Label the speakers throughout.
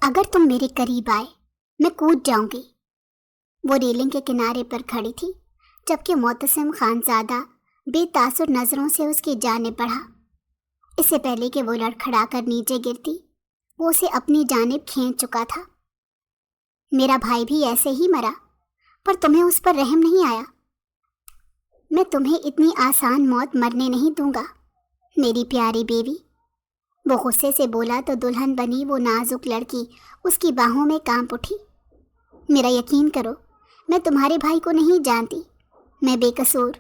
Speaker 1: اگر تم میرے قریب آئے میں کود جاؤں گی۔ وہ ریلنگ کے کنارے پر کھڑی تھی جبکہ معتصم خانزادہ بے تاثر نظروں سے اس کی جانب بڑھا۔ اس سے پہلے کہ وہ لڑکھڑا کر نیچے گرتی وہ اسے اپنی جانب کھینچ چکا تھا۔ میرا بھائی بھی ایسے ہی مرا پر تمہیں اس پر رحم نہیں آیا۔ میں تمہیں اتنی آسان موت مرنے نہیں دوں گا میری پیاری بیوی۔ وہ غصے سے بولا تو دلہن بنی وہ نازک لڑکی اس کی باہوں میں کانپ اٹھی۔ میرا یقین کرو میں تمہارے بھائی کو نہیں جانتی، میں بے قصور۔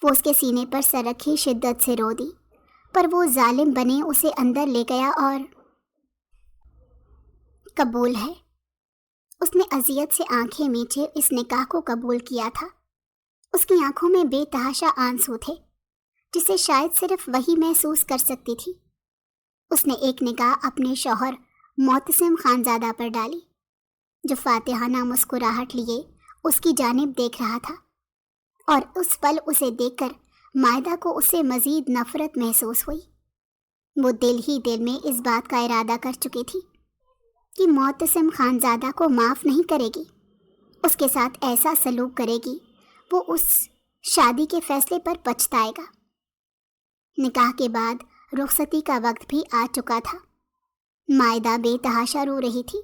Speaker 1: وہ اس کے سینے پر سر رکھی شدت سے رو دی پر وہ ظالم بنے اسے اندر لے گیا اور قبول ہے۔ اس نے اذیت سے آنکھیں میچے اس نکاح کو قبول کیا تھا۔ اس کی آنکھوں میں بے تحاشا آنسو تھے جسے شاید صرف وہی محسوس کر سکتی تھی۔ اس نے ایک نگاہ اپنے شوہر معتصم خانزادہ پر ڈالی جو فاتحانہ مسکراہٹ لیے اس کی جانب دیکھ رہا تھا، اور اس پل اسے دیکھ کر مائدہ کو اس سے مزید نفرت محسوس ہوئی۔ وہ دل ہی دل میں اس بات کا ارادہ کر چکی تھی کہ معتصم خانزادہ کو معاف نہیں کرے گی، اس کے ساتھ ایسا سلوک کرے گی وہ اس شادی کے فیصلے پر پچھتائے گا۔ نکاح کے بعد رخصتی کا وقت بھی آ چکا تھا۔ مائدہ بے تحاشا رو رہی تھی۔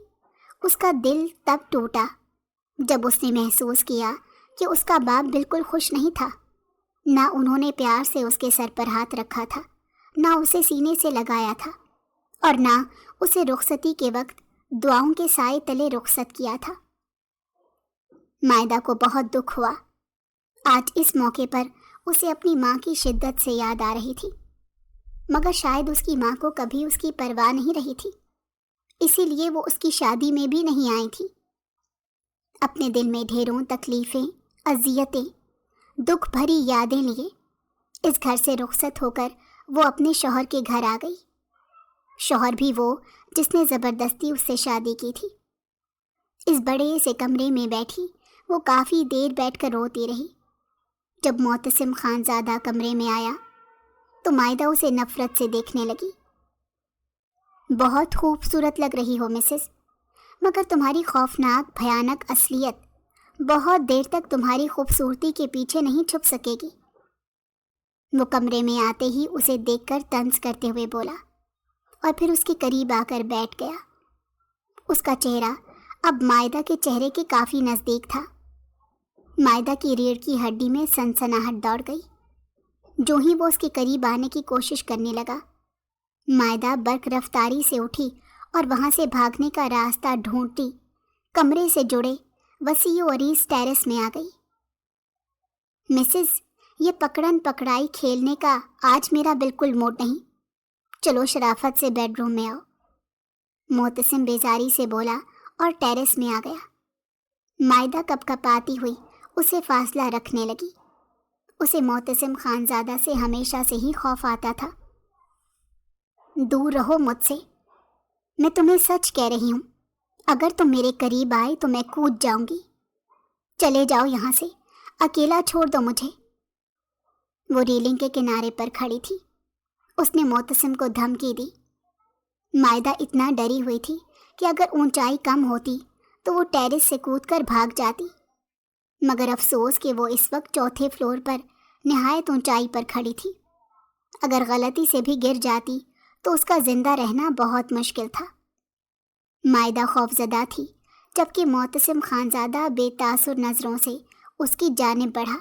Speaker 1: اس کا دل تب ٹوٹا جب اس نے محسوس کیا کہ اس کا باپ بالکل خوش نہیں تھا۔ نہ انہوں نے پیار سے اس کے سر پر ہاتھ رکھا تھا، نہ اسے سینے سے لگایا تھا، اور نہ اسے رخصتی کے وقت دعاؤں کے سائے تلے رخصت کیا تھا۔ مائدہ کو بہت دکھ ہوا۔ آج اس موقع پر اسے اپنی ماں کی شدت سے یاد آ رہی تھی، مگر شاید اس کی ماں کو کبھی اس کی پرواہ نہیں رہی تھی، اسی لیے وہ اس کی شادی میں بھی نہیں آئی تھی۔ اپنے دل میں ڈھیروں تکلیفیں، اذیتیں، دکھ بھری یادیں لیے اس گھر سے رخصت ہو کر وہ اپنے شوہر کے گھر آ گئی۔ شوہر بھی وہ جس نے زبردستی اس سے شادی کی تھی۔ اس بڑے سے کمرے میں بیٹھی وہ کافی دیر بیٹھ کر روتی رہی۔ جب معتصم خانزادہ کمرے میں آیا تو مائدہ اسے نفرت سے دیکھنے لگی۔ بہت خوبصورت لگ رہی ہو مسز، مگر تمہاری خوفناک بھیانک اصلیت بہت دیر تک تمہاری خوبصورتی کے پیچھے نہیں چھپ سکے گی۔ وہ کمرے میں آتے ہی اسے دیکھ کر طنز کرتے ہوئے بولا اور پھر اس کے قریب آ کر بیٹھ گیا۔ اس کا چہرہ اب مائدہ کے چہرے کے کافی نزدیک تھا۔ مائدہ کی ریڑھ کی ہڈی میں سنسناہٹ دوڑ گئی۔ جو ہی وہ اس کے قریب آنے کی کوشش کرنے لگا، مائدہ برق رفتاری سے اٹھی اور وہاں سے بھاگنے کا راستہ ڈھونڈتی کمرے سے جڑے وسیع و عریض ٹیرس میں آ گئی۔ مسز، یہ پکڑن پکڑائی کھیلنے کا آج میرا بالکل موڈ نہیں، چلو شرافت سے بیڈ روم میں آؤ۔ معتصم بیزاری سے بولا اور ٹیرس میں آ گیا۔ مائدہ کپ کپاتی ہوئی اسے فاصلہ رکھنے لگی۔ اسے معتصم خانزادہ سے ہمیشہ سے ہی خوف آتا تھا۔ دور رہو مجھ سے، میں تمہیں سچ کہہ رہی ہوں، اگر تم میرے قریب آئے تو میں کود جاؤں گی۔ چلے جاؤ یہاں سے، اکیلا چھوڑ دو مجھے۔ وہ ریلنگ کے کنارے پر کھڑی تھی۔ اس نے معتصم کو دھمکی دی۔ مائدہ اتنا ڈری ہوئی تھی کہ اگر اونچائی کم ہوتی تو وہ ٹیرس سے کود کر بھاگ جاتی، مگر افسوس کہ وہ اس وقت چوتھے فلور پر نہایت اونچائی پر کھڑی تھی۔ اگر غلطی سے بھی گر جاتی تو اس کا زندہ رہنا بہت مشکل تھا۔ مائدہ خوفزدہ تھی جبکہ معتصم خانزادہ بے تاثر نظروں سے اس کی جانب بڑھا۔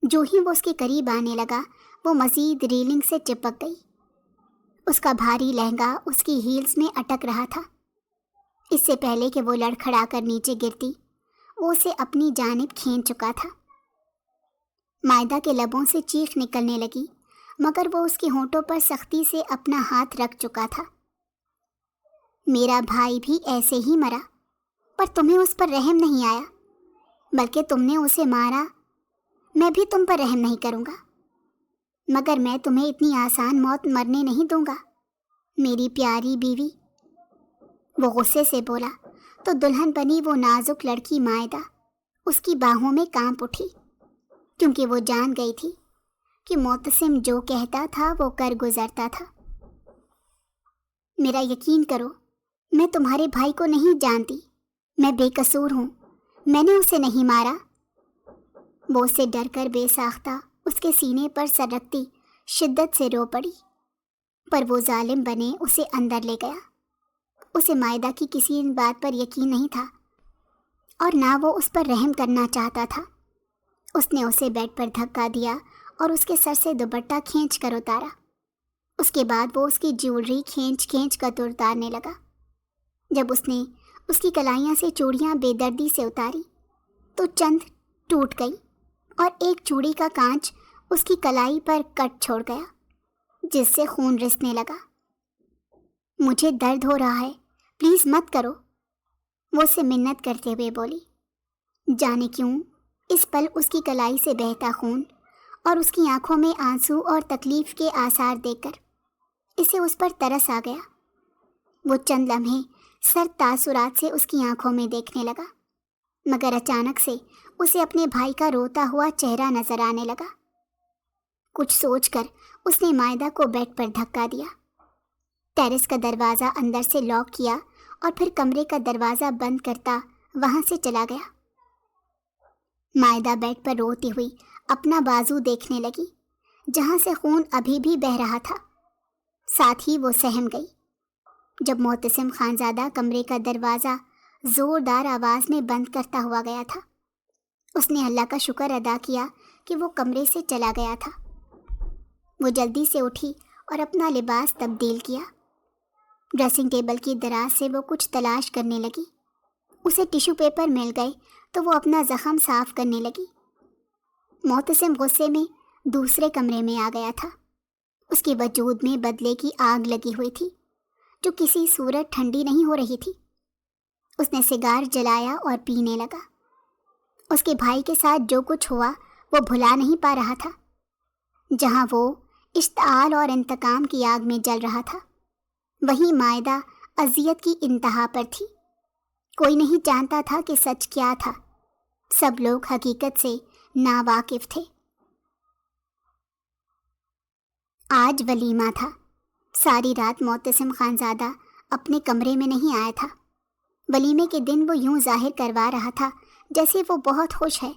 Speaker 1: جو ہی وہ اس کے قریب آنے لگا وہ مزید ریلنگ سے چپک گئی۔ اس کا بھاری لہنگا اس کی ہیلز میں اٹک رہا تھا۔ اس سے پہلے کہ وہ لڑکھڑا کر نیچے گرتی وہ اسے اپنی جانب کھینچ چکا تھا۔ مائدہ کے لبوں سے چیخ نکلنے لگی مگر وہ اس کے ہونٹوں پر سختی سے اپنا ہاتھ رکھ چکا تھا۔ میرا بھائی بھی ایسے ہی مرا پر تمہیں اس پر رحم نہیں آیا، بلکہ تم نے اسے مارا۔ میں بھی تم پر رحم نہیں کروں گا، مگر میں تمہیں اتنی آسان موت مرنے نہیں دوں گا میری پیاری بیوی۔ وہ غصے سے بولا تو دلہن بنی وہ نازک لڑکی مائدہ اس کی باہوں میں کانپ اٹھی، کیونکہ وہ جان گئی تھی کہ معتصم جو کہتا تھا وہ کر گزرتا تھا۔ میرا یقین کرو میں تمہارے بھائی کو نہیں جانتی، میں بے قصور ہوں، میں نے اسے نہیں مارا۔ وہ اسے ڈر کر بے ساختہ اس کے سینے پر سر رکھتی شدت سے رو پڑی، پر وہ ظالم بنے اسے اندر لے گیا۔ اسے مائدہ کی کسی بات پر یقین نہیں تھا اور نہ وہ اس پر رحم کرنا چاہتا تھا۔ اس نے اسے بیڈ پر دھکا دیا اور اس کے سر سے دوپٹہ کھینچ کر اتارا۔ اس کے بعد وہ اس کی جیولری کھینچ کر اتارنے لگا۔ جب اس نے اس کی کلائیاں سے چوڑیاں بے دردی سے اتاری تو چند ٹوٹ گئی اور ایک چوڑی کا کانچ اس کی کلائی پر کٹ چھوڑ گیا، جس سے خون رسنے لگا۔ مجھے درد ہو رہا ہے، پلیز مت کرو، وہ اسے منت کرتے ہوئے بولی۔ جانے کیوں اس پل اس کی کلائی سے بہتا خون اور اس کی آنکھوں میں آنسو اور تکلیف کے آثار دیکھ کر اسے اس پر ترس آ گیا۔ وہ چند لمحے سرد تاثرات سے اس کی آنکھوں میں دیکھنے لگا، مگر اچانک سے اسے اپنے بھائی کا روتا ہوا چہرہ نظر آنے لگا۔ کچھ سوچ کر اس نے مائدہ کو بیڈ پر دھکا دیا، ٹیرس کا دروازہ اندر سے لاک کیا اور پھر کمرے کا دروازہ بند کرتا وہاں سے چلا گیا۔ مائدہ بیڈ پر روتی ہوئی اپنا بازو دیکھنے لگی، جہاں سے خون ابھی بھی بہہ رہا تھا۔ ساتھ ہی وہ سہم گئی۔ جب معتصم خانزادہ کمرے کا دروازہ زوردار آواز میں بند کرتا ہوا گیا تھا، اس نے اللہ کا شکر ادا کیا کہ وہ کمرے سے چلا گیا تھا۔ وہ جلدی سے اٹھی اور اپنا لباس تبدیل کیا۔ ڈریسنگ ٹیبل کی دراز سے وہ کچھ تلاش کرنے لگی۔ اسے ٹیشو پیپر مل گئے تو وہ اپنا زخم صاف کرنے لگی۔ معتصم غصے میں دوسرے کمرے میں آ گیا تھا۔ اس کے وجود میں بدلے کی آگ لگی ہوئی تھی جو کسی صورت ٹھنڈی نہیں ہو رہی تھی۔ اس نے سگار جلایا اور پینے لگا۔ اس کے بھائی کے ساتھ جو کچھ ہوا وہ بھلا نہیں پا رہا تھا۔ جہاں وہ اشتعال اور انتقام کی آگ میں جل رہا تھا، وہیں مائدہ اذیت کی انتہا پر تھی۔ کوئی نہیں جانتا تھا کہ سچ کیا تھا، سب لوگ حقیقت سے ناواقف تھے۔ آج ولیمہ تھا۔ ساری رات معتصم خانزادہ اپنے کمرے میں نہیں آیا تھا۔ ولیمے کے دن وہ یوں ظاہر کروا رہا تھا جیسے وہ بہت خوش ہے،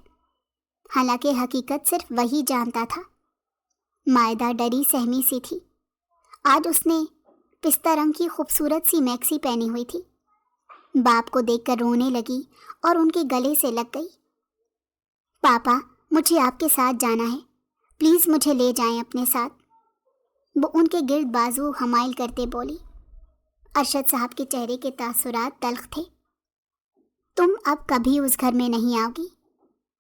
Speaker 1: حالانکہ حقیقت صرف وہی جانتا تھا۔ مائدہ ڈری سہمی سی تھی۔ آج اس نے پستہ رنگ کی خوبصورت سی میکسی پہنی ہوئی تھی۔ باپ کو دیکھ کر رونے لگی اور ان کے گلے سے لگ گئی۔ پاپا، مجھے آپ کے ساتھ جانا ہے، پلیز مجھے لے جائیں اپنے ساتھ، وہ ان کے گرد بازو حمائل کرتے بولی۔ ارشد صاحب کے چہرے کے تاثرات تلخ تھے۔ تم اب کبھی اس گھر میں نہیں آؤ گی،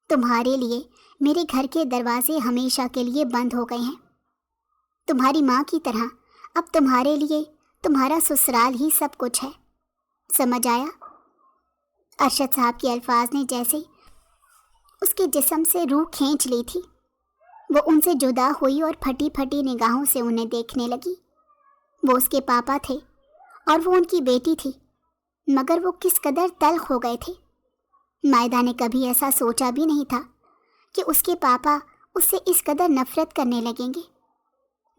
Speaker 1: تمہارے لیے میرے گھر کے دروازے ہمیشہ کے لیے بند ہو گئے ہیں۔ تمہاری ماں کی طرح اب تمہارے لیے تمہارا سسرال ہی سب کچھ ہے، سمجھ آیا؟ ارشد صاحب کے الفاظ نے جیسے اس کے جسم سے روح کھینچ لی تھی۔ وہ ان سے جدا ہوئی اور پھٹی پھٹی نگاہوں سے انہیں دیکھنے لگی۔ وہ اس کے پاپا تھے اور وہ ان کی بیٹی تھی، مگر وہ کس قدر تلخ ہو گئے تھے۔ مائدہ نے کبھی ایسا سوچا بھی نہیں تھا کہ اس کے پاپا اس سے اس قدر نفرت کرنے لگیں گے۔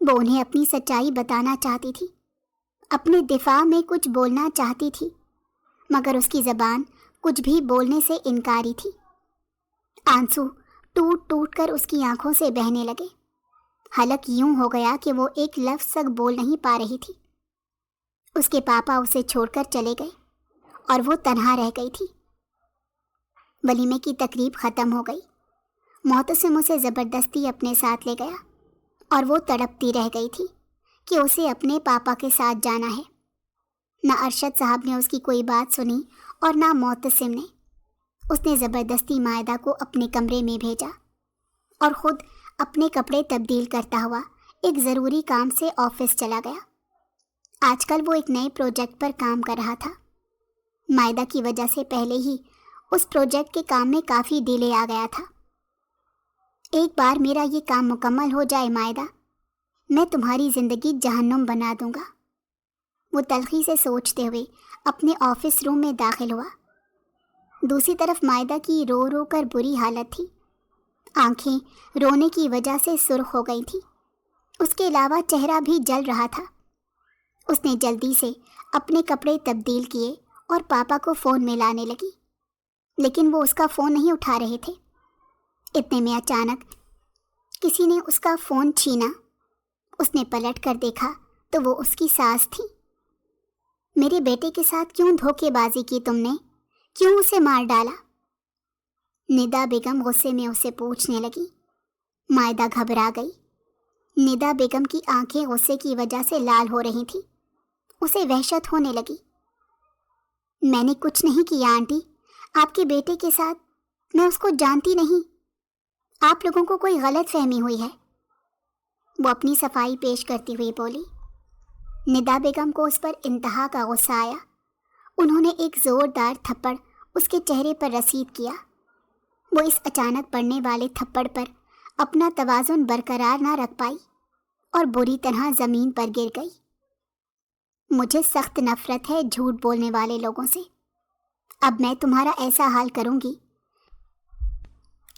Speaker 1: وہ انہیں اپنی سچائی بتانا چاہتی تھی، اپنے دفاع میں کچھ بولنا چاہتی تھی، مگر اس کی زبان کچھ بھی بولنے سے انکاری تھی۔ آنسو ٹوٹ ٹوٹ کر اس کی آنکھوں سے بہنے لگے۔ حلق یوں ہو گیا کہ وہ ایک لفظ تک بول نہیں پا رہی تھی۔ اس کے پاپا اسے چھوڑ کر چلے گئے اور وہ تنہا رہ گئی تھی۔ ولیمے کی تقریب ختم ہو گئی۔ معتصم اسے زبردستی اپنے ساتھ لے گیا اور وہ تڑپتی رہ گئی تھی کہ اسے اپنے پاپا کے ساتھ جانا ہے۔ نہ ارشد صاحب نے اس کی کوئی بات سنی اور نہ معتصم نے۔ اس نے زبردستی مائدہ کو اپنے کمرے میں بھیجا اور خود اپنے کپڑے تبدیل کرتا ہوا ایک ضروری کام سے آفس چلا گیا۔ آج کل وہ ایک نئے پروجیکٹ پر کام کر رہا تھا۔ مائدہ کی وجہ سے پہلے ہی اس پروجیکٹ کے کام میں کافی ڈیلے آ گیا تھا۔ ایک بار میرا یہ کام مکمل ہو جائے مائدہ، میں تمہاری زندگی جہنم بنا دوں گا، وہ تلخی سے سوچتے ہوئے اپنے آفس روم میں داخل ہوا۔ دوسری طرف مائدہ کی رو رو کر بری حالت تھی۔ آنکھیں رونے کی وجہ سے سرخ ہو گئی تھیں۔ اس کے علاوہ چہرہ بھی جل رہا تھا۔ اس نے جلدی سے اپنے کپڑے تبدیل کیے اور پاپا کو فون میں لانے لگی، لیکن وہ اس کا فون نہیں اٹھا رہے تھے۔ اتنے میں اچانک کسی نے اس کا فون چھینا۔ اس نے پلٹ کر دیکھا تو وہ اس کی ساس تھی۔ میرے بیٹے کے ساتھ کیوں دھوکے بازی کی تم نے؟ کیوں اسے مار ڈالا؟ ندا بیگم غصے میں اسے پوچھنے لگی۔ مائدہ گھبرا گئی۔ ندا بیگم کی آنکھیں غصے کی وجہ سے لال ہو رہی تھیں۔ اسے وحشت ہونے لگی۔ میں نے کچھ نہیں کیا آنٹی، آپ کے بیٹے کے ساتھ، میں اس کو جانتی نہیں، آپ لوگوں کو کوئی غلط فہمی ہوئی ہے، وہ اپنی صفائی پیش کرتی ہوئی بولی۔ ندا بیگم کو اس پر انتہا کا غصہ آیا۔ انہوں نے ایک زوردار تھپڑ اس کے چہرے پر رسید کیا۔ وہ اس اچانک پڑنے والے تھپڑ پر اپنا توازن برقرار نہ رکھ پائی اور بری طرح زمین پر گر گئی۔ مجھے سخت نفرت ہے جھوٹ بولنے والے لوگوں سے۔ اب میں تمہارا ایسا حال کروں گی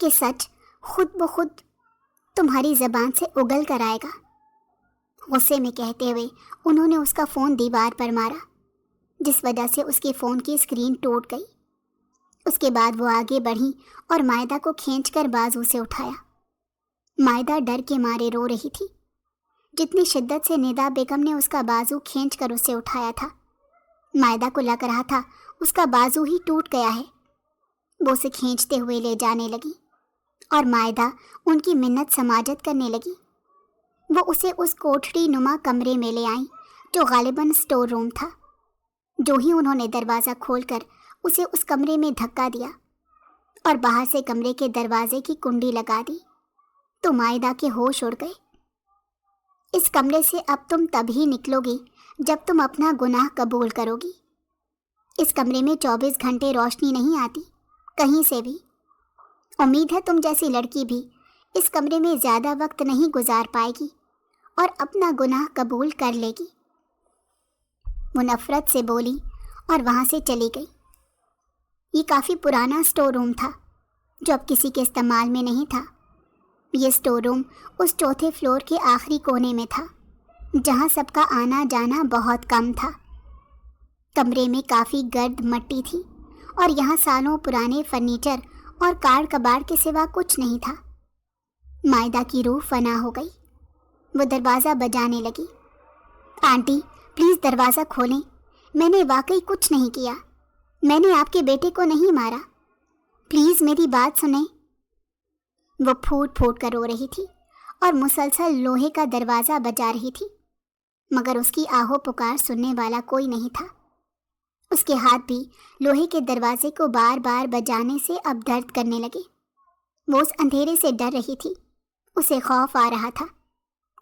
Speaker 1: کہ سچ خود بخود تمہاری زبان سے اگل کر آئے گا، غصے میں کہتے ہوئے انہوں نے اس کا فون دیوار پر مارا، جس وجہ سے اس کے فون کی اسکرین ٹوٹ گئی۔ اس کے بعد وہ آگے بڑھی اور مائدہ کو کھینچ کر بازو سے اٹھایا۔ مائدہ ڈر کے مارے رو رہی تھی۔ جتنی شدت سے ندا بیگم نے اس کا بازو کھینچ کر اسے اٹھایا تھا، مائدہ کو لگ رہا تھا اس کا بازو ہی ٹوٹ گیا ہے۔ وہ اسے کھینچتے ہوئے لے جانے لگی اور مائدہ ان کی منت سماجت کرنے لگی۔ وہ اسے اس کوٹھڑی نما کمرے میں لے آئیں جو غالباً اسٹور روم تھا۔ جو ہی انہوں نے دروازہ کھول کر اسے اس کمرے میں دھکا دیا اور باہر سے کمرے کے دروازے کی کنڈی لگا دی تو مائدہ کے ہوش اڑ گئے۔ اس کمرے سے اب تم تبھی نکلو گی جب تم اپنا گناہ قبول کرو گی۔ اس کمرے میں 24 گھنٹے روشنی نہیں آتی کہیں سے بھی۔ امید ہے تم جیسی لڑکی بھی اس کمرے میں زیادہ وقت نہیں گزار پائے گی اور اپنا گناہ قبول کر لے گی۔ وہ نفرت سے بولی اور وہاں سے چلی گئی۔ یہ کافی پرانا اسٹور روم تھا جو اب کسی کے استعمال میں نہیں تھا۔ یہ اسٹور روم اس چوتھے فلور کے آخری کونے میں تھا جہاں سب کا آنا جانا بہت کم تھا۔ کمرے میں کافی گرد مٹی تھی اور یہاں سالوں پرانے فرنیچر اور کار کباڑ کے سوا کچھ نہیں تھا۔ مائدہ کی روح فنا ہو گئی۔ وہ دروازہ بجانے لگی۔ آنٹی پلیز دروازہ کھولیں، میں نے واقعی کچھ نہیں کیا، میں نے آپ کے بیٹے کو نہیں مارا، پلیز میری بات سنیں۔ وہ پھوٹ پھوٹ کر رو رہی تھی اور مسلسل لوہے کا دروازہ بجا رہی تھی، مگر اس کی آہو پکار سننے والا کوئی نہیں تھا۔ اس کے ہاتھ بھی لوہے کے دروازے کو بار بار بجانے سے اب درد کرنے لگے۔ وہ اس اندھیرے سے ڈر رہی تھی، اسے خوف آ رہا تھا،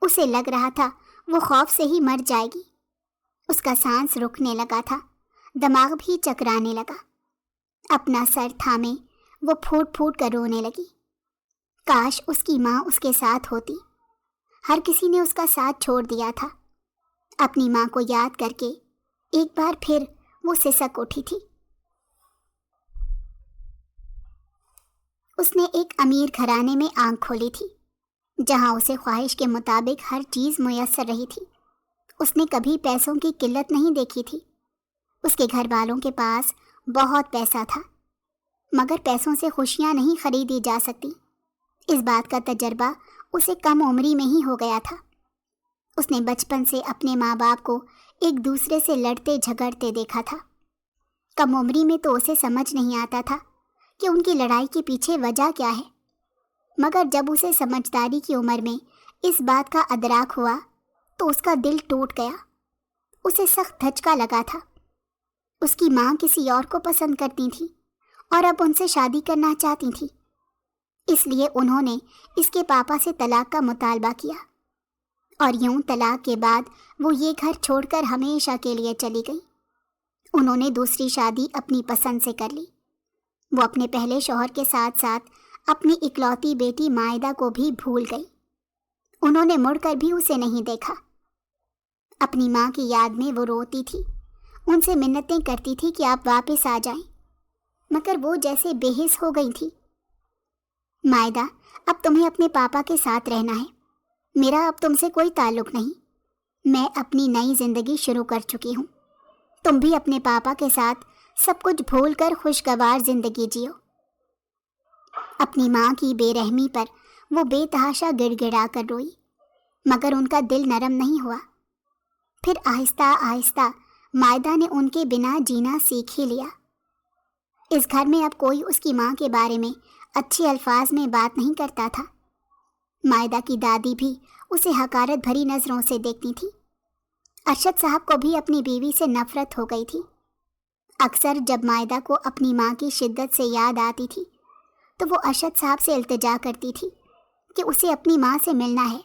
Speaker 1: اسے لگ رہا تھا وہ خوف سے ہی مر جائے گی۔ اس کا سانس رکنے لگا تھا، دماغ بھی چکرانے لگا۔ اپنا سر تھامے وہ پھوٹ پھوٹ کر رونے لگی۔ کاش اس کی ماں اس کے ساتھ ہوتی۔ ہر کسی نے اس کا ساتھ چھوڑ دیا تھا۔ اپنی ماں کو یاد کر کے ایک بار پھر وہ سسک اٹھی تھی۔ اس نے ایک امیر گھرانے میں آنکھ کھولی تھی جہاں اسے خواہش کے مطابق ہر چیز میسر رہی تھی۔ اس نے کبھی پیسوں کی قلت نہیں دیکھی تھی۔ اس کے گھر والوں کے پاس بہت پیسہ تھا، مگر پیسوں سے خوشیاں نہیں خریدی جا سکتی۔ اس بات کا تجربہ اسے کم عمری میں ہی ہو گیا تھا۔ اس نے بچپن سے اپنے ماں باپ کو ایک دوسرے سے لڑتے جھگڑتے دیکھا تھا۔ کم عمری میں تو اسے سمجھ نہیں آتا تھا کہ ان کی لڑائی کے پیچھے وجہ کیا ہے، مگر جب اسے سمجھداری کی عمر میں اس بات کا ادراک ہوا تو اس کا دل ٹوٹ گیا۔ اسے سخت دھچکا لگا تھا۔ اس کی ماں کسی اور کو پسند کرتی تھی اور اب ان سے شادی کرنا چاہتی تھی، اس لیے انہوں نے اس کے پاپا سے طلاق کا مطالبہ کیا، اور یوں طلاق کے بعد وہ یہ گھر چھوڑ کر ہمیشہ کے لیے چلی گئی۔ انہوں نے دوسری شادی اپنی پسند سے کر لی۔ وہ اپنے پہلے شوہر کے ساتھ ساتھ اپنی اکلوتی بیٹی مائدہ کو بھی بھول گئی۔ انہوں نے مڑ کر بھی اسے نہیں دیکھا۔ اپنی ماں کی یاد میں وہ روتی تھی، ان سے منتیں کرتی تھی کہ آپ واپس آ جائیں، مگر وہ جیسے بے حس ہو گئی تھی۔ مائدہ اب تمہیں اپنے پاپا کے ساتھ رہنا ہے، میرا اب تم سے کوئی تعلق نہیں، میں اپنی نئی زندگی شروع کر چکی ہوں. تم بھی اپنے پاپا کے ساتھ سب کچھ بھول کر خوشگوار زندگی جیو. اپنی ماں کی بے رحمی پر وہ بے تحاشا گڑ گڑا کر روئی، مگر ان کا دل نرم نہیں ہوا. پھر آہستہ آہستہ مائدہ نے ان کے بنا جینا سیکھ ہی لیا. اس گھر میں اب کوئی اس کی ماں کے بارے میں اچھے الفاظ میں بات نہیں کرتا تھا. مائدہ کی دادی بھی اسے حقارت بھری نظروں سے دیکھتی تھی. ارشد صاحب کو بھی اپنی بیوی سے نفرت ہو گئی تھی. اکثر جب مائدہ کو اپنی ماں کی شدت سے یاد آتی تھی تو وہ ارشد صاحب سے التجا کرتی تھی کہ اسے اپنی ماں سے ملنا ہے.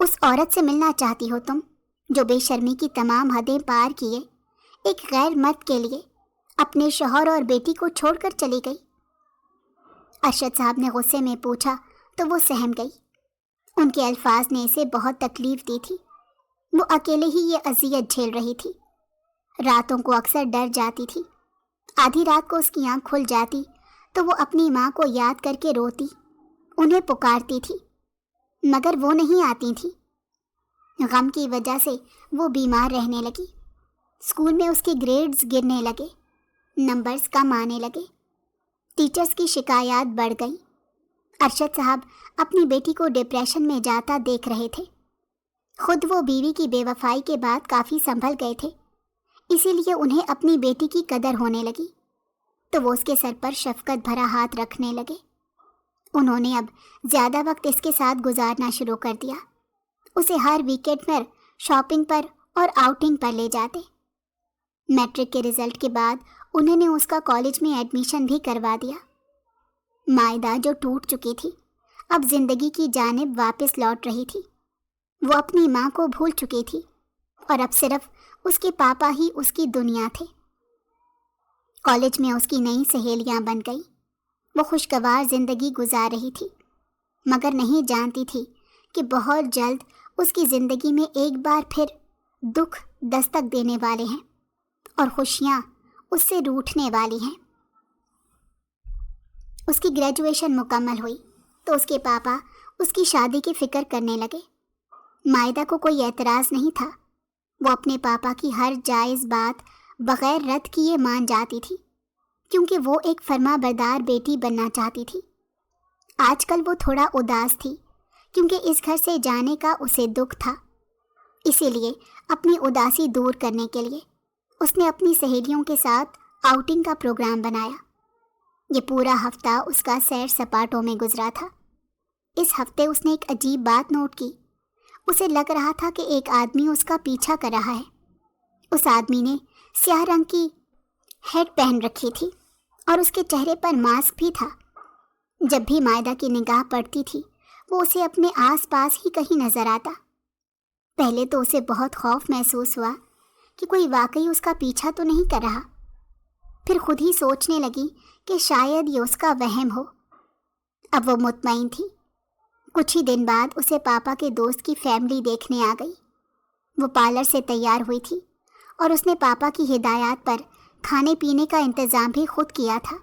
Speaker 1: اس عورت سے ملنا چاہتی ہو تم جو بے شرمی کی تمام حدیں پار کیے ایک غیر مرد کے لیے اپنے شوہر اور بیٹی کو چھوڑ کر چلی گئی. ارشد صاحب نے غصے میں پوچھا تو وہ سہم گئی. ان کے الفاظ نے اسے بہت تکلیف دی تھی. وہ اکیلے ہی یہ اذیت جھیل رہی تھی. راتوں کو اکثر ڈر جاتی تھی. آدھی رات کو اس کی آنکھ کھل جاتی تو وہ اپنی ماں کو یاد کر کے روتی، انہیں پکارتی تھی، مگر وہ نہیں آتی تھی. غم کی وجہ سے وہ بیمار رہنے لگی. اسکول میں اس کے گریڈز گرنے لگے، نمبرز کم آنے لگے. ٹیچرز کی شکایات بڑھ گئی. ارشد صاحب اپنی بیٹی کو ڈپریشن میں جاتا دیکھ رہے تھے. خود وہ بیوی کی بے وفائی کے بعد کافی سنبھل گئے تھے، اسی لیے انہیں اپنی بیٹی کی قدر ہونے لگی تو وہ اس کے سر پر شفقت بھرا ہاتھ رکھنے لگے. انہوں نے اب زیادہ وقت اس کے ساتھ گزارنا شروع کر دیا. اسے ہر ویکینڈ پر شاپنگ پر اور آؤٹنگ پر لے جاتے. میٹرک کے رزلٹ کے بعد انہوں نے اس کا کالج میں ایڈمیشن بھی کروا دیا. مائدہ جو ٹوٹ چکی تھی اب زندگی کی جانب واپس لوٹ رہی تھی. وہ اپنی ماں کو بھول چکی تھی اور اب صرف اس کے پاپا ہی اس کی دنیا تھے. کالج میں اس کی نئی سہیلیاں بن گئی. وہ خوشگوار زندگی گزار رہی تھی، مگر نہیں جانتی تھی کہ بہت جلد اس کی زندگی میں ایک بار پھر دکھ دستک دینے والے ہیں اور خوشیاں اس سے روٹھنے والی ہیں. اس کی گریجویشن مکمل ہوئی تو اس کے پاپا اس کی شادی کی فکر کرنے لگے. مائدہ کو کوئی اعتراض نہیں تھا. وہ اپنے پاپا کی ہر جائز بات بغیر رد کیے مان جاتی تھی کیونکہ وہ ایک فرما بردار بیٹی بننا چاہتی تھی. آج کل وہ تھوڑا اداس تھی کیونکہ اس گھر سے جانے کا اسے دکھ تھا. اسی لیے اپنی اداسی دور کرنے کے لیے اس نے اپنی سہیلیوں کے ساتھ آؤٹنگ کا پروگرام بنایا. یہ پورا ہفتہ اس کا سیر سپاٹوں میں گزرا تھا. اس ہفتے اس نے ایک عجیب بات نوٹ کی. اسے لگ رہا تھا کہ ایک آدمی اس کا پیچھا کر رہا ہے. اس آدمی نے سیاہ رنگ کی ہیڈ پہن رکھی تھی اور اس کے چہرے پر ماسک بھی تھا. جب بھی مائدہ کی نگاہ پڑتی تھی وہ اسے اپنے آس پاس ہی کہیں نظر آتا. پہلے تو اسے بہت خوف محسوس ہوا کہ کوئی واقعی اس کا پیچھا تو نہیں کر رہا. پھر خود ہی سوچنے لگی کہ شاید یہ اس کا وہم ہو. اب وہ مطمئن تھی. کچھ ہی دن بعد اسے پاپا کے دوست کی فیملی دیکھنے آ گئی. وہ پارلر سے تیار ہوئی تھی اور اس نے پاپا کی ہدایات پر کھانے پینے کا انتظام بھی خود کیا تھا.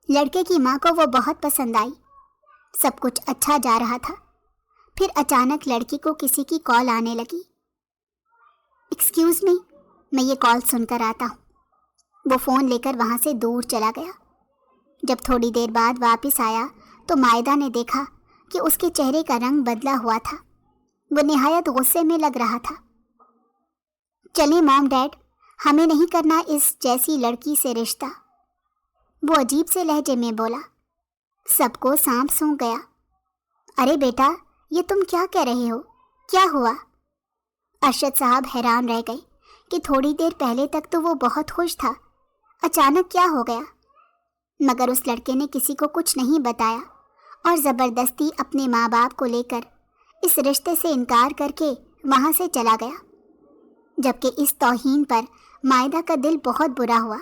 Speaker 1: لڑکے کی ماں کو وہ بہت پسند آئی. سب کچھ اچھا جا رہا تھا. پھر اچانک لڑکی کو کسی کی کال آنے لگی. ایکسکیوز می، میں یہ کال سن کر آتا ہوں. وہ فون لے کر وہاں سے دور چلا گیا. جب تھوڑی دیر بعد واپس آیا تو مائدہ نے دیکھا کہ اس کے چہرے کا رنگ بدلا ہوا تھا. وہ نہایت غصے میں لگ رہا تھا. چلیں مام ڈیڈ، ہمیں نہیں کرنا اس جیسی لڑکی سے رشتہ، وہ عجیب سے لہجے میں بولا. سب کو سانپ سونگ گیا. ارے بیٹا، یہ تم کیا کہہ رہے ہو؟ کیا ہوا؟ ارشد صاحب حیران رہ گئے کہ تھوڑی دیر پہلے تک تو وہ بہت خوش تھا، اچانک کیا ہو گیا؟ مگر اس لڑکے نے کسی کو کچھ نہیں بتایا اور زبردستی اپنے ماں باپ کو لے کر اس رشتے سے انکار کر کے وہاں سے چلا گیا. جبکہ اس توہین پر مائدہ کا دل بہت برا ہوا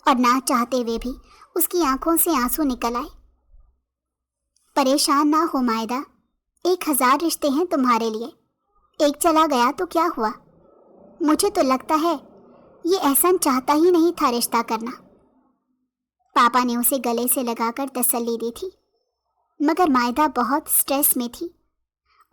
Speaker 1: اور نہ چاہتے ہوئے بھی اس کی آنکھوں سے آنسو نکل آئے. پریشان نہ ہو مائدہ، 1000 رشتے ہیں تمہارے لیے. ایک چلا گیا تو کیا ہوا؟ مجھے تو لگتا ہے یہ احسن چاہتا ہی نہیں تھا رشتہ کرنا. پاپا نے اسے گلے سے لگا کر تسلی دی تھی، مگر مائدہ بہت سٹریس میں تھی.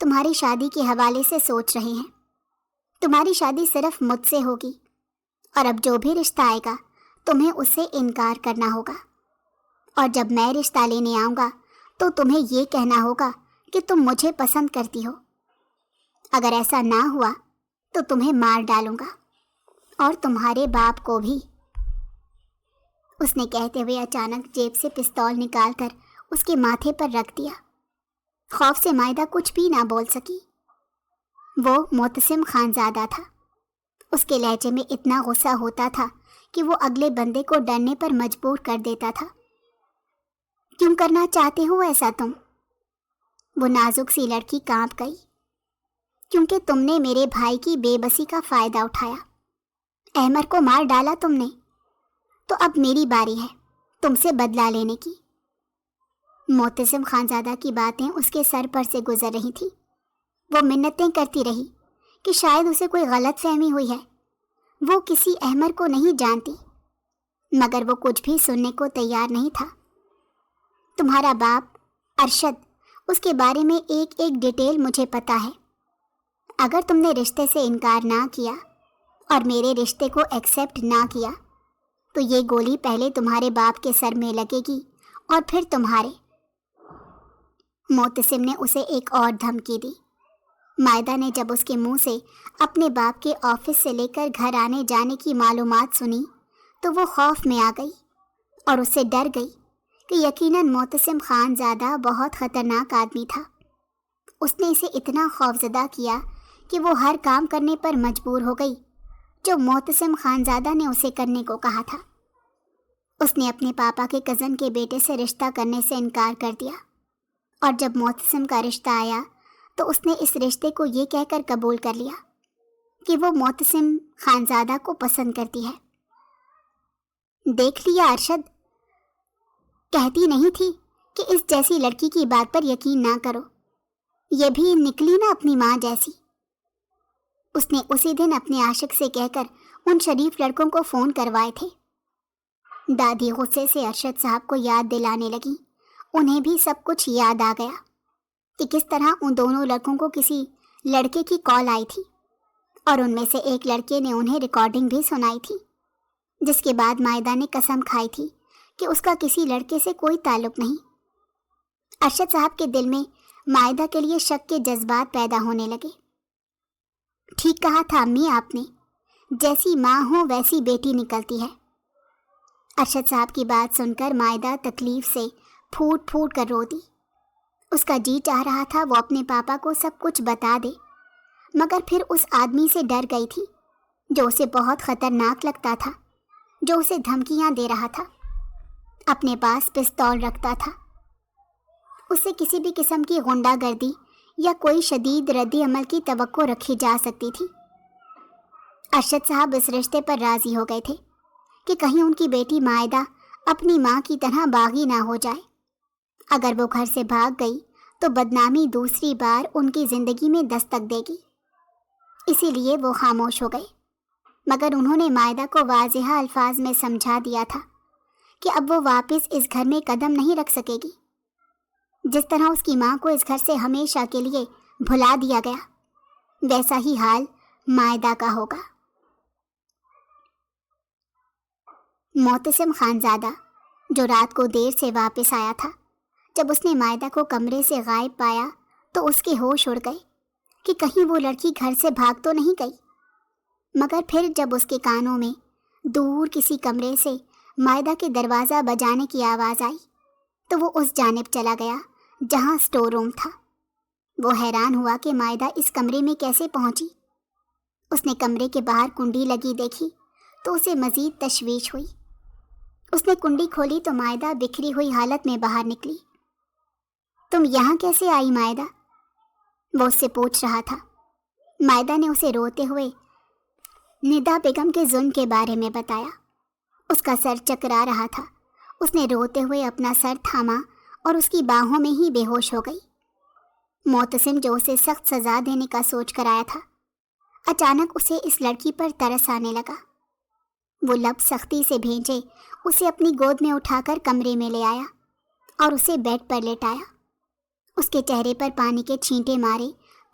Speaker 1: تمہاری شادی کے حوالے سے سوچ رہے ہیں۔ تمہاری شادی صرف مجھ سے ہوگی، اور اب جو بھی رشتہ آئے گا تمہیں اس سے انکار کرنا ہوگا، اور جب میں رشتہ لینے آؤں گا تو تمہیں یہ کہنا ہوگا کہ تم مجھے پسند کرتی ہو۔ اگر ایسا نہ ہوا تو تمہیں مار ڈالوں گا، اور تمہارے باپ کو بھی۔ اس نے کہتے ہوئے اچانک جیب سے پستول نکال کر اس کے ماتھے پر رکھ دیا۔ خوف سے مائدہ کچھ بھی نہ بول سکی۔ وہ معتصم خانزادہ تھا۔ اس کے لہجے میں اتنا غصہ ہوتا تھا کہ وہ اگلے بندے کو ڈرنے پر مجبور کر دیتا تھا۔ کیوں کرنا چاہتے ہو ایسا تم؟ وہ نازک سی لڑکی کانپ گئی۔ کیونکہ تم نے میرے بھائی کی بے بسی کا فائدہ اٹھایا، احمر کو مار ڈالا تم نے، تو اب میری باری ہے تم سے بدلہ لینے کی۔ معتصم خانزادہ کی باتیں اس کے سر پر سے گزر رہی تھی۔ وہ منتیں کرتی رہی کہ شاید اسے کوئی غلط فہمی ہوئی ہے، وہ کسی احمر کو نہیں جانتی، مگر وہ کچھ بھی سننے کو تیار نہیں تھا۔ تمہارا باپ ارشد، اس کے بارے میں ایک ایک ڈیٹیل مجھے پتا ہے۔ اگر تم نے رشتے سے انکار نہ کیا اور میرے رشتے کو ایکسیپٹ نہ کیا تو یہ گولی پہلے تمہارے باپ کے سر میں لگے گی اور پھر تمہارے۔ معتصم نے اسے ایک اور دھمکی دی۔ مائدہ نے جب اس کے منہ سے اپنے باپ کے آفس سے لے کر گھر آنے جانے کی معلومات سنی تو وہ خوف میں آ گئی اور اس سے ڈر گئی کہ یقیناً معتصم خانزادہ بہت خطرناک آدمی تھا۔ اس نے اسے اتنا خوفزدہ کیا کہ وہ ہر کام کرنے پر مجبور ہو گئی جو معتصم خانزادہ نے اسے کرنے کو کہا تھا۔ اس نے اپنے پاپا کے کزن کے بیٹے سے رشتہ کرنے سے انکار کر دیا، اور جب معتصم کا رشتہ آیا تو اس نے اس رشتے کو یہ کہہ کر قبول کر لیا کہ وہ معتصم خانزادہ کو پسند کرتی ہے۔ دیکھ لیا ارشد، کہتی نہیں تھی کہ اس جیسی لڑکی کی بات پر یقین نہ کرو، یہ بھی نکلی نا اپنی ماں جیسی۔ اس نے اسی دن اپنے عاشق سے کہہ کر ان شریف لڑکوں کو فون کروائے تھے۔ دادی غصے سے ارشد صاحب کو یاد دلانے لگی۔ انہیں بھی سب کچھ یاد آ گیا کہ کس طرح ان دونوں لڑکوں کو کسی لڑکے کی کال آئی تھی، اور ان میں سے ایک لڑکے نے انہیں ریکارڈنگ بھی سنائی تھی، جس کے بعد مائدہ نے قسم کھائی تھی کہ اس کا کسی لڑکے سے کوئی تعلق نہیں۔ ارشد صاحب کے دل میں مائدہ کے لیے شک کے جذبات پیدا ہونے لگے۔ ٹھیک کہا تھا امی آپ نے، جیسی ماں ہو ویسی بیٹی نکلتی ہے۔ ارشد صاحب کی بات سن کر مائدہ تکلیف سے پھوٹ پھوٹ کر رو دی۔ اس کا جی چاہ رہا تھا وہ اپنے پاپا کو سب کچھ بتا دے، مگر پھر اس آدمی سے ڈر گئی تھی جو اسے بہت خطرناک لگتا تھا، جو اسے دھمکیاں دے رہا تھا، اپنے پاس پستول رکھتا تھا۔ اس سے کسی بھی قسم کی غنڈہ گردی یا کوئی شدید ردی عمل کی توقع رکھی جا سکتی تھی۔ ارشد صاحب اس رشتے پر راضی ہو گئے تھے کہ کہیں ان کی بیٹی مائدہ اپنی ماں کی طرح باغی نہ ہو جائے۔ اگر وہ گھر سے بھاگ گئی تو بدنامی دوسری بار ان کی زندگی میں دستک دے گی، اسی لیے وہ خاموش ہو گئے۔ مگر انہوں نے مائدہ کو واضح الفاظ میں سمجھا دیا تھا کہ اب وہ واپس اس گھر میں قدم نہیں رکھ سکے گی۔ جس طرح اس کی ماں کو اس گھر سے ہمیشہ کے لیے بھلا دیا گیا، ویسا ہی حال مائدہ کا ہوگا۔ معتصم خانزادہ جو رات کو دیر سے واپس آیا تھا، جب اس نے مائدہ کو کمرے سے غائب پایا تو اس کے ہوش اڑ گئے کہ کہیں وہ لڑکی گھر سے بھاگ تو نہیں گئی۔ مگر پھر جب اس کے کانوں میں دور کسی کمرے سے مائدہ کے دروازہ بجانے کی آواز آئی تو وہ اس جانب چلا گیا جہاں اسٹور روم تھا۔ وہ حیران ہوا کہ مائدہ اس کمرے میں کیسے پہنچی۔ اس نے کمرے کے باہر کنڈی لگی دیکھی تو اسے مزید تشویش ہوئی۔ اس نے کنڈی کھولی تو مائدہ بکھری ہوئی حالت میں باہر نکلی۔ تم یہاں کیسے آئی مائدہ؟ وہ اس سے پوچھ رہا تھا۔ مائدہ نے اسے روتے ہوئے ندا بیگم کے ظلم کے بارے میں بتایا۔ اس کا سر چکرا رہا تھا۔ اس نے روتے ہوئے اپنا سر تھاما اور اس کی باہوں میں ہی بے ہوش ہو گئی۔ معتصم جو اسے سخت سزا دینے کا سوچ کر آیا تھا، اچانک اسے اس لڑکی پر ترس آنے لگا۔ وہ لب سختی سے بھینچے اسے اپنی گود میں اٹھا کر کمرے میں لے آیا اور اسے بیڈ پر لٹایا۔ اس کے چہرے پر پانی کے چھینٹے مارے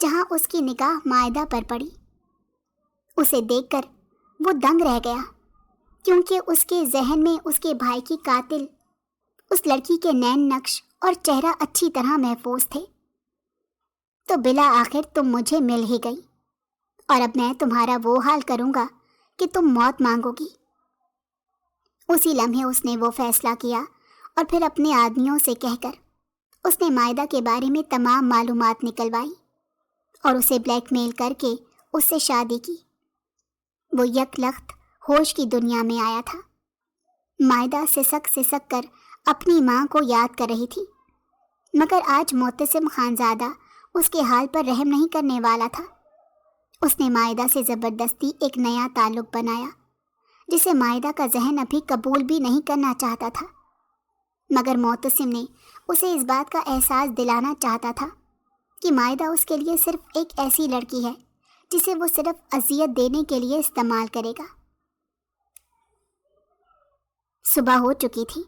Speaker 1: جہاں اس کی نگاہ مائدہ پر پڑی۔ اسے دیکھ کر وہ دنگ رہ گیا، کیونکہ اس کے ذہن میں اس کے بھائی کی قاتل اس لڑکی کے نین نقش اور چہرہ اچھی طرح محفوظ تھے۔ تو بلا آخر تم مجھے مل ہی گئی، اور اب میں تمہارا وہ حال کروں گا کہ تم موت مانگو گی۔ اسی لمحے اس نے وہ فیصلہ کیا، اور پھر اپنے آدمیوں سے کہہ کر اس نے مائدہ کے بارے میں تمام معلومات نکلوائی اور اسے بلیک میل کر کے اس سے شادی کی۔ وہ یک لخت ہوش کی دنیا میں آیا تھا۔ مائدہ سسک کر اپنی ماں کو یاد کر رہی تھی، مگر آج معتصم خانزادہ اس کے حال پر رحم نہیں کرنے والا تھا۔ اس نے مائدہ سے زبردستی ایک نیا تعلق بنایا، جسے مائدہ کا ذہن ابھی قبول بھی نہیں کرنا چاہتا تھا، مگر معتصم نے اسے اس بات کا احساس دلانا چاہتا تھا کہ مائدہ اس کے لیے صرف ایک ایسی لڑکی ہے جسے وہ صرف اذیت دینے کے لیے استعمال کرے گا۔ صبح ہو چکی تھی۔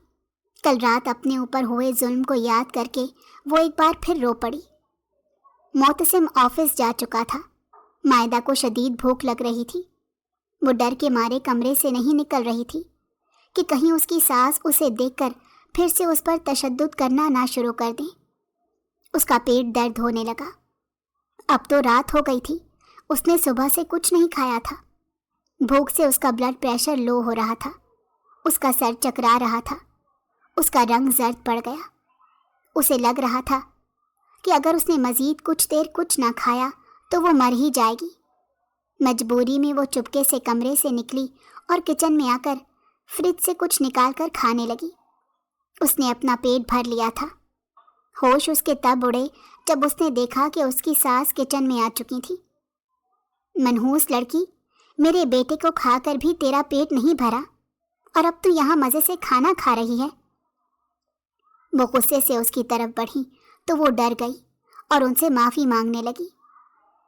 Speaker 1: کل رات اپنے اوپر ہوئے ظلم کو یاد کر کے وہ ایک بار پھر رو پڑی۔ معتصم آفس جا چکا تھا۔ مائدہ کو شدید بھوک لگ رہی تھی۔ وہ ڈر کے مارے کمرے سے نہیں نکل رہی تھی کہ کہیں اس کی ساس اسے دیکھ کر پھر سے اس پر تشدد کرنا نہ شروع کر دیں۔ اس کا پیٹ درد ہونے لگا۔ اب تو رات ہو گئی تھی، اس نے صبح سے کچھ نہیں کھایا تھا۔ بھوک سے اس کا بلڈ پریشر لو ہو رہا تھا، اس کا سر چکرا رہا تھا، اس کا رنگ زرد پڑ گیا۔ اسے لگ رہا تھا کہ اگر اس نے مزید کچھ دیر کچھ نہ کھایا تو وہ مر ہی جائے گی۔ مجبوری میں وہ چپکے سے کمرے سے نکلی اور کچن میں آ کر فریج سے کچھ نکال کر کھانے لگی۔ اس نے اپنا پیٹ بھر لیا تھا۔ ہوش اس کے تب اڑے جب اس نے دیکھا کہ اس کی ساس کچن میں آ چکی تھی۔ منحوس لڑکی، میرے بیٹے کو کھا کر بھی تیرا پیٹ نہیں بھرا، اور اب تو یہاں مزے سے کھانا کھا رہی ہے۔ وہ غصے سے اس کی طرف بڑھی تو وہ ڈر گئی اور ان سے معافی مانگنے لگی،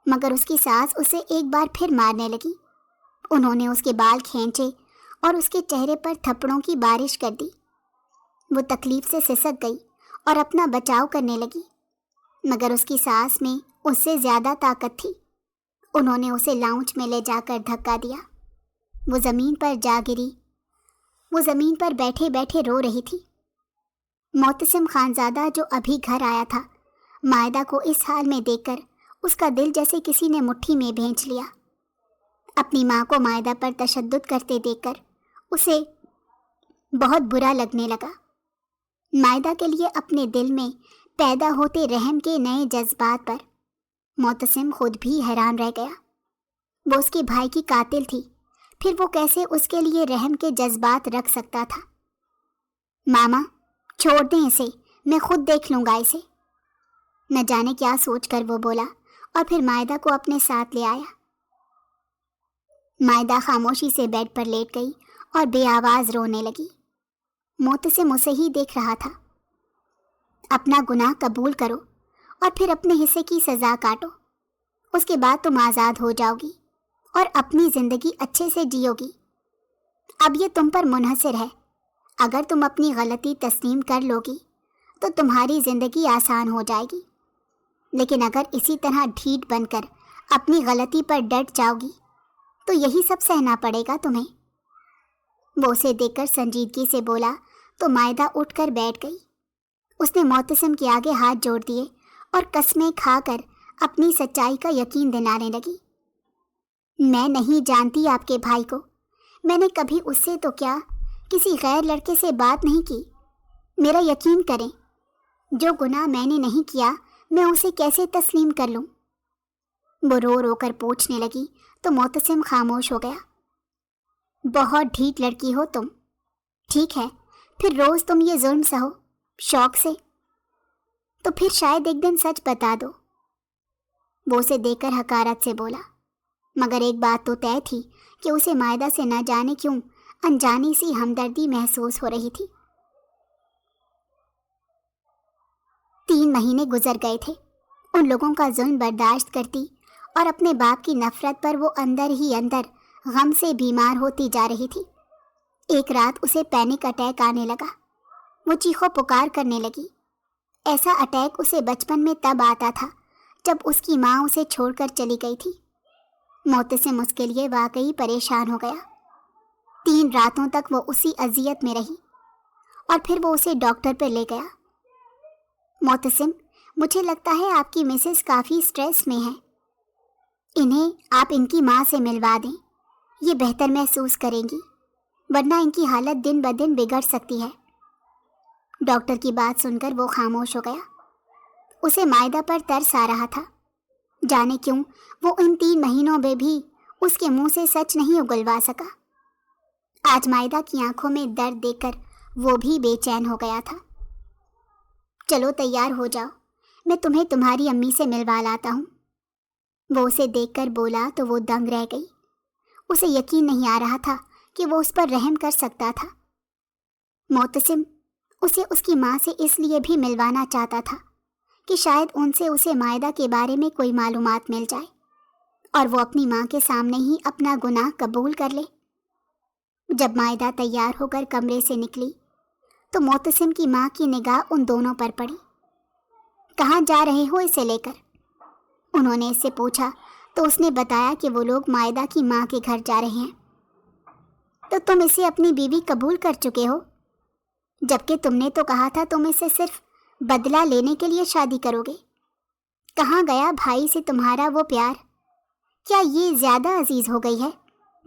Speaker 1: مگر اس کی ساس اسے ایک بار پھر مارنے لگی۔ انہوں نے اس کے بال کھینچے اور اس کے چہرے پر تھپڑوں کی بارش کر دی۔ وہ تکلیف سے سسک گئی اور اپنا بچاؤ کرنے لگی، مگر اس کی ساس میں اس سے زیادہ طاقت تھی۔ انہوں نے اسے لاؤنج میں لے جا کر دھکا دیا۔ وہ زمین پر جا گری۔ وہ زمین پر بیٹھے بیٹھے رو رہی تھی۔ معتصم خانزادہ جو ابھی گھر آیا تھا، مائدہ کو اس حال میں دیکھ کر اس کا دل جیسے کسی نے مٹھی میں بھینچ لیا۔ اپنی ماں کو مائدہ پر تشدد کرتے دیکھ کر اسے بہت برا لگنے لگا۔ مائدہ کے لیے اپنے دل میں پیدا ہوتے رحم کے نئے جذبات پر معتصم خود بھی حیران رہ گیا۔ وہ اس کے بھائی کی قاتل تھی، پھر وہ کیسے اس کے لیے رحم کے جذبات رکھ سکتا تھا؟ ماما، چھوڑ دیں اسے، میں خود دیکھ لوں گا اسے۔ نہ جانے کیا سوچ کر وہ بولا، اور پھر مائدہ کو اپنے ساتھ لے آیا۔ مائدہ خاموشی سے بیڈ پر لیٹ گئی اور بے آواز رونے لگی۔ معتصم اسے ہی دیکھ رہا تھا۔ اپنا گناہ قبول کرو اور پھر اپنے حصے کی سزا کاٹو، اس کے بعد تم آزاد ہو جاؤ گی اور اپنی زندگی اچھے سے جیو گی۔ اب یہ تم پر منحصر ہے۔ اگر تم اپنی غلطی تسلیم کر لو گی تو تمہاری زندگی آسان ہو جائے گی، لیکن اگر اسی طرح ڈھیٹ بن کر اپنی غلطی پر ڈٹ جاؤ گی تو یہی سب سہنا پڑے گا تمہیں۔ وہ اسے دیکھ کر سنجیدگی سے بولا تو مائدہ اٹھ کر بیٹھ گئی۔ اس نے معتصم کے آگے ہاتھ جوڑ دیے اور قسمیں کھا کر اپنی سچائی کا یقین دلانے لگی۔ میں نہیں جانتی آپ کے بھائی کو، میں نے کبھی اس سے تو کیا کسی غیر لڑکے سے بات نہیں کی۔ میرا یقین کریں، جو گناہ میں نے نہیں کیا میں اسے کیسے تسلیم کر لوں؟ وہ رو رو کر پوچھنے لگی تو معتصم خاموش ہو گیا۔ بہت ڈھیٹ لڑکی ہو تم۔ ٹھیک ہے، پھر روز تم یہ ظلم سہو شوق سے، تو پھر شاید ایک دن سچ بتا دو۔ وہ اسے دیکھ کر حقارت سے بولا، مگر ایک بات تو طے تھی کہ اسے مائدہ سے نہ جانے کیوں انجانی سی ہمدردی محسوس ہو رہی تھی۔ 3 مہینے گزر گئے تھے ان لوگوں کا ظلم برداشت کرتی، اور اپنے باپ کی نفرت پر وہ اندر ہی اندر غم سے بیمار ہوتی جا رہی تھی۔ ایک رات اسے پینک اٹیک آنے لگا۔ وہ چیخو پکار کرنے لگی۔ ایسا اٹیک اسے بچپن میں تب آتا تھا جب اس کی ماں اسے چھوڑ کر چلی گئی تھی۔ معتصم اس کے لیے واقعی پریشان ہو گیا۔ 3 راتوں تک وہ اسی اذیت میں رہی اور پھر وہ اسے ڈاکٹر پہ لے گیا۔ معتصم، مجھے لگتا ہے آپ کی مسز کافی سٹریس میں ہے، انہیں آپ ان کی ماں سے ملوا دیں، یہ بہتر محسوس کریں گی، ورنہ ان کی حالت دن بدن بگڑ سکتی ہے۔ ڈاکٹر کی بات سن کر وہ خاموش ہو گیا۔ اسے مائدہ پر ترس آ رہا تھا۔ جانے کیوں وہ ان 3 مہینوں میں بھی اس کے منہ سے سچ نہیں اگلوا سکا۔ آج مائدہ کی آنکھوں میں درد دیکھ کر وہ بھی بے چین ہو گیا تھا۔ چلو تیار ہو جاؤ، میں تمہیں تمہاری امی سے ملوا لاتا ہوں۔ وہ اسے دیکھ کر بولا تو وہ دنگ رہ گئی۔ اسے یقین نہیں آ رہا تھا کہ وہ اس پر رحم کر سکتا تھا۔ معتصم اسے اس کی ماں سے اس لیے بھی ملوانا چاہتا تھا کہ شاید ان سے اسے مائدہ کے بارے میں کوئی معلومات مل جائے اور وہ اپنی ماں کے سامنے ہی اپنا گناہ قبول کر لے۔ جب مائدہ تیار ہو کر کمرے سے نکلی تو معتصم کی ماں کی نگاہ ان دونوں پر پڑی۔ کہاں جا رہے ہو اسے لے کر؟ انہوں نے اس سے پوچھا تو اس نے بتایا کہ وہ لوگ مائدہ کی ماں کے گھر جا رہے ہیں۔ تو تم اسے اپنی بیوی قبول کر چکے ہو، جبکہ تم نے تو کہا تھا تم اسے صرف بدلہ لینے کے لیے شادی کرو گے۔ کہاں گیا بھائی سے تمہارا وہ پیار؟ کیا یہ زیادہ عزیز ہو گئی ہے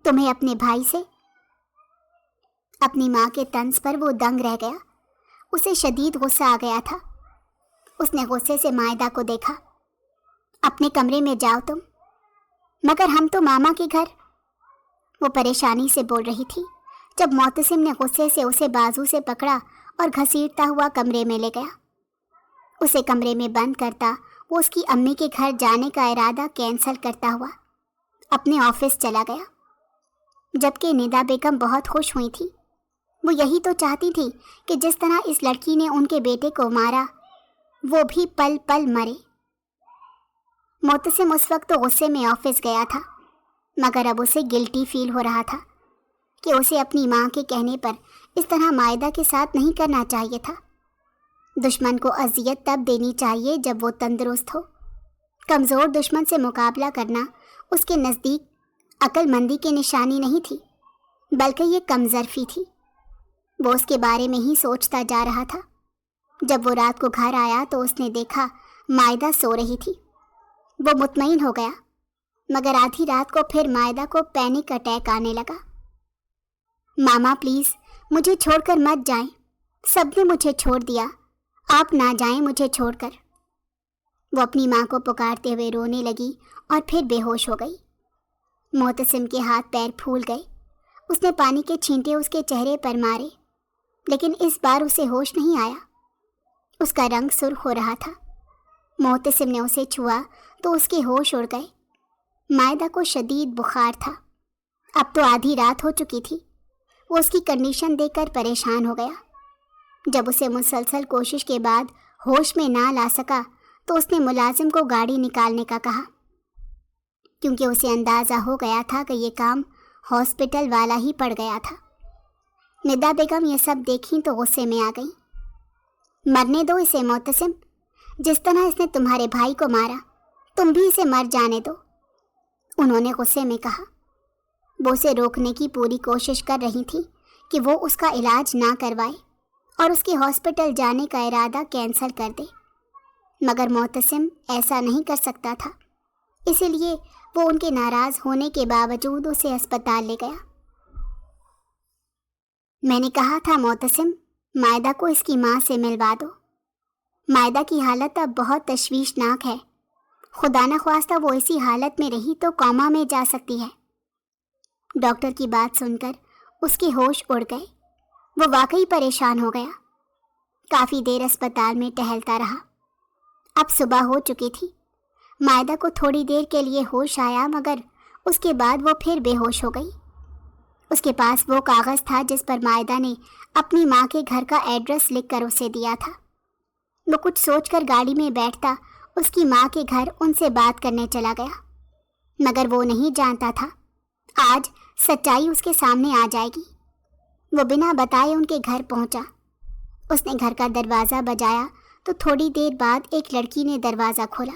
Speaker 1: تمہیں اپنے بھائی سے؟ اپنی ماں کے طنز پر وہ دنگ رہ گیا۔ اسے شدید غصہ آ گیا تھا۔ اس نے غصے سے مائدہ کو دیکھا۔ اپنے کمرے میں جاؤ تم، مگر ہم تو ماما کے گھر۔ وہ پریشانی سے بول رہی تھی جب معتصم نے غصے سے اسے بازو سے پکڑا اور گھسیٹتا ہوا کمرے میں لے گیا۔ اسے کمرے میں بند کرتا وہ اس کی امی کے گھر جانے کا ارادہ کینسل کرتا ہوا اپنے آفس چلا گیا۔ جبکہ ندا بیگم بہت خوش ہوئی تھی۔ وہ یہی تو چاہتی تھی کہ جس طرح اس لڑکی نے ان کے بیٹے کو مارا وہ بھی پل پل مرے۔ معتصم اس وقت تو غصے میں آفس گیا تھا، مگر اب اسے گلٹی فیل ہو رہا تھا کہ اسے اپنی ماں کے کہنے پر اس طرح مائدہ کے ساتھ نہیں کرنا چاہیے تھا۔ دشمن کو اذیت تب دینی چاہیے جب وہ تندرست ہو۔ کمزور دشمن سے مقابلہ کرنا اس کے نزدیک عقل مندی کی نشانی نہیں تھی، بلکہ یہ کمظرفی تھی۔ وہ اس کے بارے میں ہی سوچتا جا رہا تھا۔ جب وہ رات کو گھر آیا تو اس نے دیکھا مائدہ سو رہی تھی۔ وہ مطمئن ہو گیا، مگر آدھی رات کو پھر مائدہ کو پینک اٹیک آنے لگا۔ ماما پلیز مجھے چھوڑ کر مت جائیں، سب نے مجھے چھوڑ دیا، آپ نہ جائیں مجھے چھوڑ کر۔ وہ اپنی ماں کو پکارتے ہوئے رونے لگی اور پھر بے ہوش ہو گئی۔ معتصم کے ہاتھ پیر پھول گئے۔ اس نے پانی کے چھینٹے اس کے چہرے پر مارے، لیکن اس بار اسے ہوش نہیں آیا۔ اس کا رنگ سرخ ہو رہا تھا۔ معتصم نے اسے چھوا تو اس کے ہوش اڑ گئے۔ مائدہ کو شدید بخار تھا۔ اب تو آدھی رات ہو چکی تھی۔ وہ اس کی کنڈیشن دیکھ کر پریشان ہو گیا۔ جب اسے مسلسل کوشش کے بعد ہوش میں نہ لا سکا تو اس نے ملازم کو گاڑی نکالنے کا کہا، کیونکہ اسے اندازہ ہو گیا تھا کہ یہ کام ہاسپٹل والا ہی پڑ گیا تھا۔ ندا بیگم یہ سب دیکھیں تو غصے میں آ گئی۔ مرنے دو اسے معتصم، جس طرح اس نے تمہارے بھائی کو مارا تم بھی اسے مر جانے دو، انہوں نے غصے میں کہا۔ وہ اسے روکنے کی پوری کوشش کر رہی تھی کہ وہ اس کا علاج نہ کروائے اور اس کے ہاسپٹل جانے کا ارادہ کینسل کر دے، مگر معتصم ایسا نہیں کر سکتا تھا، اسی لیے وہ ان کے ناراض ہونے کے باوجود اسے اسپتال لے گیا۔ میں نے کہا تھا معتصم، مائدہ کو اس کی ماں سے ملوا دو۔ مائدہ کی حالت اب بہت تشویشناک ہے، خدا نخواستہ وہ اسی حالت میں رہی تو کوما میں جا سکتی ہے۔ ڈاکٹر کی بات سن کر اس کے ہوش اڑ گئے۔ وہ واقعی پریشان ہو گیا۔ کافی دیر اسپتال میں ٹہلتا رہا۔ اب صبح ہو چکی تھی۔ مائدہ کو تھوڑی دیر کے لیے ہوش آیا، مگر اس کے بعد وہ پھر بے ہوش ہو گئی۔ اس کے پاس وہ کاغذ تھا جس پر مائدہ نے اپنی ماں کے گھر کا ایڈریس لکھ کر اسے دیا تھا۔ وہ کچھ سوچ کر گاڑی میں بیٹھتا اس کی ماں کے گھر ان سے بات کرنے چلا گیا، مگر وہ نہیں جانتا تھا آج سچائی اس کے سامنے آ جائے گی۔ وہ بنا بتائے ان کے گھر پہنچا۔ اس نے گھر کا دروازہ بجایا تو تھوڑی دیر بعد ایک لڑکی نے دروازہ کھولا۔